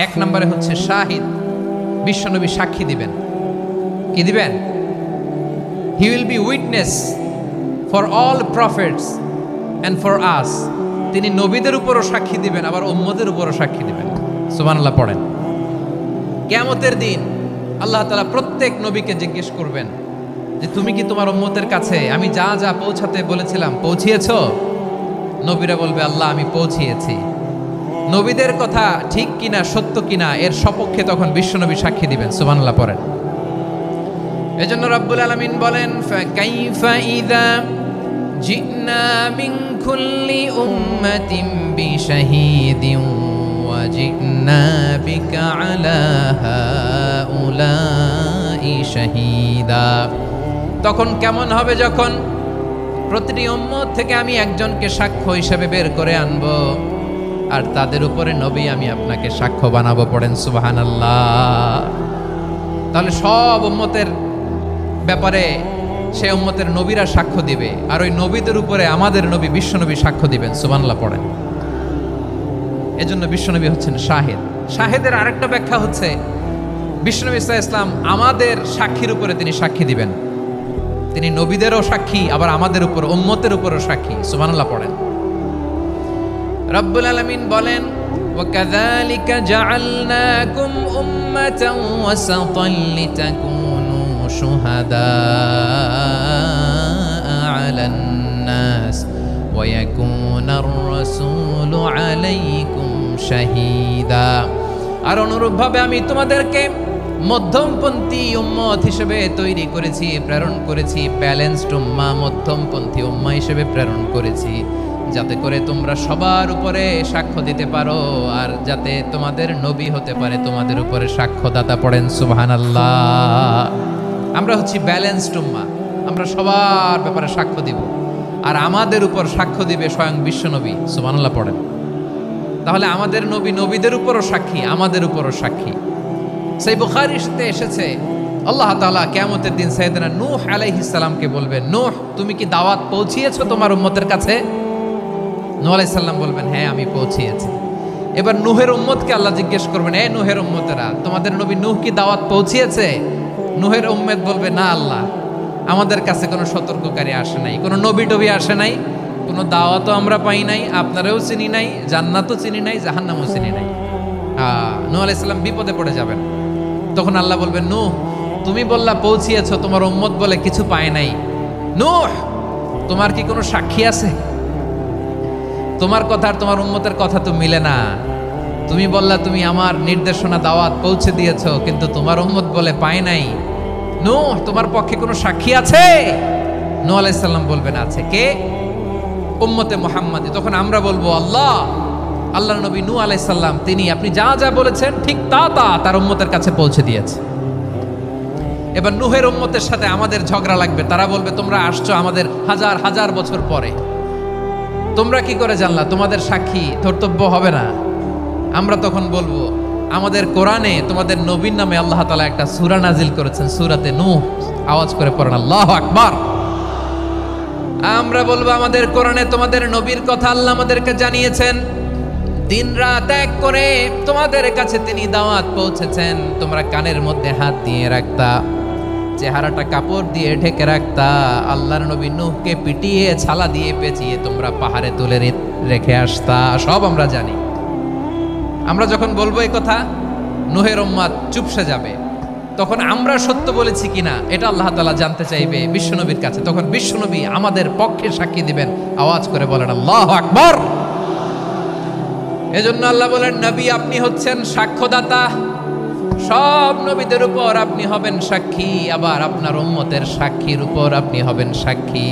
এক নম্বরে হচ্ছে শাহিদ, বিশ্বনবী সাক্ষী দিবেন। কি দিবেন? He will be witness for all prophets and for us. তিনি নবীদের উপরও সাক্ষী দিবেন, আবার উম্মতের উপরও সাক্ষী দিবেন। সুবহানাল্লাহ পড়েন। কিয়ামতের দিন আল্লাহ তাআলা প্রত্যেক নবীকে জিজ্ঞেস করবেন যে তুমি কি তোমার উম্মতের কাছে আমি যা যা পৌঁছাতে বলেছিলাম পৌঁছিয়েছো? নবীরা বলবে আল্লাহ আমি পৌঁছিয়েছি। নবীদের কথা ঠিক কিনা সত্য কিনা এর সপক্ষে তখন বিশ্বনবী সাক্ষী দিবেন। সুবহানাল্লাহ পড়েন। এজন্য রব্বুল আলামিন বলেন ফাকাইফা ইযা জিনা মিন কুল্লি উম্মাতিন বিশাহীদিন ওয়া জিনা বিকা আলা হাউলাই শাহীদা। তখন কেমন হবে যখন প্রতিটি উম্মত থেকে আমি একজনকে সাক্ষ্য হিসেবে বের করে আনবো, আর তাদের উপরে নবী আমি আপনাকে সাক্ষ্য বানাবো। পড়েন সুবহানাল্লাহ। তাহলে সব উম্মতের ব্যাপারে সে উম্মতের নবীরা সাক্ষ্য দিবে, আর ওই নবীদের উপরে আমাদের নবী বিশ্বনবী সাক্ষ্য দিবেন। সুবহানাল্লাহ পড়েন। এজন্য বিশ্বনবী হচ্ছেন শাহিদ। শাহিদের আরেকটা ব্যাখ্যা হচ্ছে বিশ্বনবী সাল্লাল্লাহু আলাইহি ওয়াসাল্লাম আমাদের সাক্ষীর উপরে তিনি সাক্ষী দিবেন। তিনি নবীদেরও সাক্ষী, আবার আমাদের উপর উম্মতের উপরও সাক্ষী। সুবহানাল্লাহ পড়েন। রব্বুল আলামিন বলেন ওয়াকাযালিকা জাআলনাকুম উম্মাতান ওয়াসাতান লিতাকুনু শুহাদা আলান নাস ওয়া ইয়াকুনার রাসূলু আলাইকুম শাহীদা। আর অনুরূপভাবে আমি তোমাদেরকে মধ্যমপন্থী উম্মত হিসেবে তৈরি করেছি, প্রেরণ করেছি। ব্যালেন্সড উম্মাহ, মধ্যমপন্থী উম্মাহ হিসেবে প্রেরণ করেছি, যাতে করে তোমরা সবার উপরে সাক্ষ্য দিতে পারো, আর যাতে তোমাদের নবী হতে পারে তোমাদের উপরে সাক্ষ্যদাতা। পড়েন সুবহানাল্লাহ। আমরা হচ্ছি ব্যালেন্সড উম্মাহ, আমরা সবার ব্যাপারে সাক্ষ্য দিব, আর আমাদের উপর সাক্ষ্য দিবে স্বয়ং বিশ্বনবী। সুবহানাল্লাহ পড়েন। তাহলে আমাদের নবী নবীদের উপরও সাক্ষী, আমাদের উপরও সাক্ষী। সেই বুখারীতে এসেছে আল্লাহ তাআলা কিয়ামতের দিন সাইয়েদনা নূহ আলাইহিস সালামকে বলবেন, নূহ তুমি কি দাওয়াত পৌঁছিয়েছো তোমার উম্মতের কাছে? নূহ আলাইহিস সালাম বলবেন হ্যাঁ আমি পৌঁছিয়েছি। এবার নূহের উম্মতকে আল্লাহ জিজ্ঞেস করবেন, এই নূহের উম্মতেরা তোমাদের নবী নূহ কি দাওয়াত পৌঁছিয়েছে? নূহের উম্মত বলবে না আল্লাহ, আমাদের কাছে কোনো সতর্ককারী আসে নাই, কোনো নবী টবি আসে নাই, কোনো দাওয়াতও আমরা পাই নাই, আপনারাও চিনি নাই, জান্নাতও চিনি নাই, জাহান্নামও চিনি নাই। নূহ আলাইহিস সালাম বিপদে পড়ে যাবেন। তখন আল্লাহ বলবেন নূহ তুমি বললা পৌঁছিয়েছো, তোমার উম্মত বলে কিছু পায় নাই। নূহ তোমার কি কোনো সাক্ষী আছে? তোমার কথা আর তোমার উম্মতের কথা তো মিলে না। তুমি বললা তুমি আমার নির্দেশনা দাওয়াত পৌঁছে দিয়েছো, কিন্তু তোমার উম্মত বলে পায় নাই। নূহ তোমার পক্ষে কোনো সাক্ষী আছে? নূহ আলাইহিস সালাম বলবেন আছে। কে? উম্মতে মুহাম্মাদী। তখন আমরা বলবো আল্লাহ, আল্লাহর নবী নূহ আলাইহিস সালাম তিনি আপনি যা যা বলেছেন ঠিক তা তা তার উম্মতের কাছে পৌঁছে দিয়েছে। এবার নূহের উম্মতের সাথে আমাদের ঝগড়া লাগবে। তারা বলবে তোমরা আসছো আমাদের হাজার হাজার বছর পরে, তোমরা কি করে জানলা? তোমাদের সাক্ষী ধর্তব্য হবে না। আমরা তখন বলবো আমাদের কোরআনে তোমাদের নবীর নামে আল্লাহ তাআলা একটা সূরা নাজিল করেছেন, সূরাতে নূহ। আওয়াজ করে পড়েন আল্লাহু আকবার। আমরা বলবো আমাদের কোরআনে তোমাদের নবীর কথা আল্লাহ আমাদেরকে জানিয়েছেন, দিন রাত এক করে তোমাদের কাছে তিনি দাওয়াত পৌঁছেছেন। তোমরা কানের মধ্যে হাত দিয়ে রাখতা, চেহারাটা কাপড় দিয়ে ঢেকে রাখতা, আল্লাহর নবী নূহকে পিটিয়ে ছালা দিয়ে পেঁচিয়ে তোমরা পাহাড়ে তুলে রেখে আসতা। সব আমরা জানি। আমরা যখন বলবো এই কথা, নূহের উম্মত চুপসে যাবে। তখন আমরা সত্য বলেছি কিনা এটা আল্লাহ তাআলা জানতে চাইবে বিশ্বনবীর কাছে। তখন বিশ্বনবী আমাদের পক্ষে সাক্ষী দিবেন। আওয়াজ করে বলেন আল্লাহু আকবার। এজন্য আল্লাহ বলেন নবী আপনি হচ্ছেন সাক্ষ্যদাতা, সব নবীদের উপর আপনি হবেন সাক্ষী, আবার আপনার উম্মতের সাক্ষীর উপর আপনি হবেন সাক্ষী।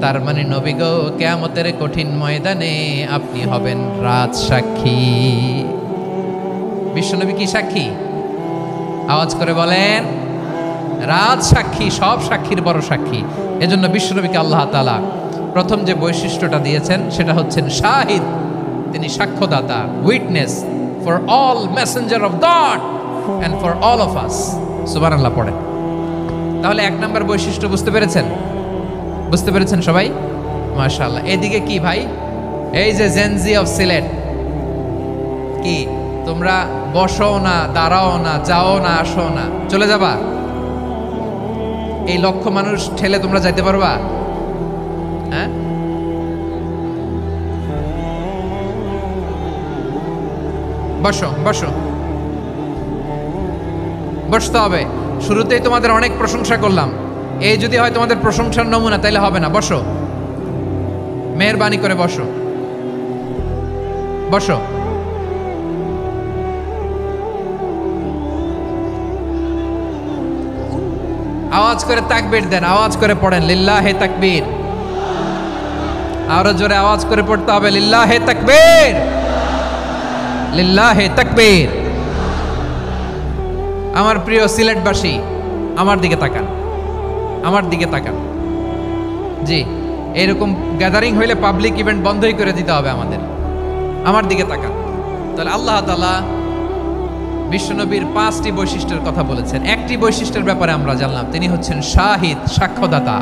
তার মানে নবী গো কিয়ামতের কঠিন ময়দানে আপনি হবেন রাজ সাক্ষী। বিশ্বনবী কি সাক্ষী? আওয়াজ করে বলেন রাজ সাক্ষী, সব সাক্ষীর বড় সাক্ষী। এজন্য বিশ্বনবীকে আল্লাহ তাআলা প্রথম যে বৈশিষ্ট্যটা দিয়েছেন সেটা হচ্ছেন শাহিদ। তিনি সাক্ষ্যদাতা, witness for all messenger of God and for all of us. সুবহানাল্লাহ পড়েন। তাহলে এক নাম্বার বৈশিষ্ট্য বুঝতে পেরেছেন? বুঝতে পেরেছেন সবাই? মাশাআল্লাহ। এদিকে কি ভাই, এই যে জেনজি অফ সিলেট, কি তোমরা বসো না, দাঁড়াও না, যাও না, আসো না, চলে যাবা? এই লক্ষ মানুষ ঠেলে তোমরা যাইতে পারবা? হ্যাঁ, বসো বসো, বসতে হবে। শুরুতেই তোমাদের অনেক প্রশংসা করলাম, এই যদি হয় তোমাদের প্রশংসার নমুনা, তাইলে হবে না। বসো, মেহেরবানি করে বসো, বসো। আওয়াজ করে তাকবীর দেন, আওয়াজ করে পড়েন লিল্লাহে তাকবীর। আরো জোরে আওয়াজ করে পড়তে হবে লিল্লাহে তাকবীর, লিল্লাহে তাকবীর। আমার প্রিয় সিলেটবাসী, আমার দিকে তাকান, আমার দিকে তাকান। জি, এরকম গ্যাদারিং হইলে পাবলিক ইভেন্ট বন্ধই করে দিতে হবে আমাদের। আমার দিকে তাকান। তাহলে আল্লাহ তাআলা বিশ্বনবীর 5টি বৈশিষ্ট্যের কথা বলেছেন। একটি বৈশিষ্ট্যের ব্যাপারে আমরা জানলাম, তিনি হচ্ছেন শাহিদ, সাক্ষ্যদাতা।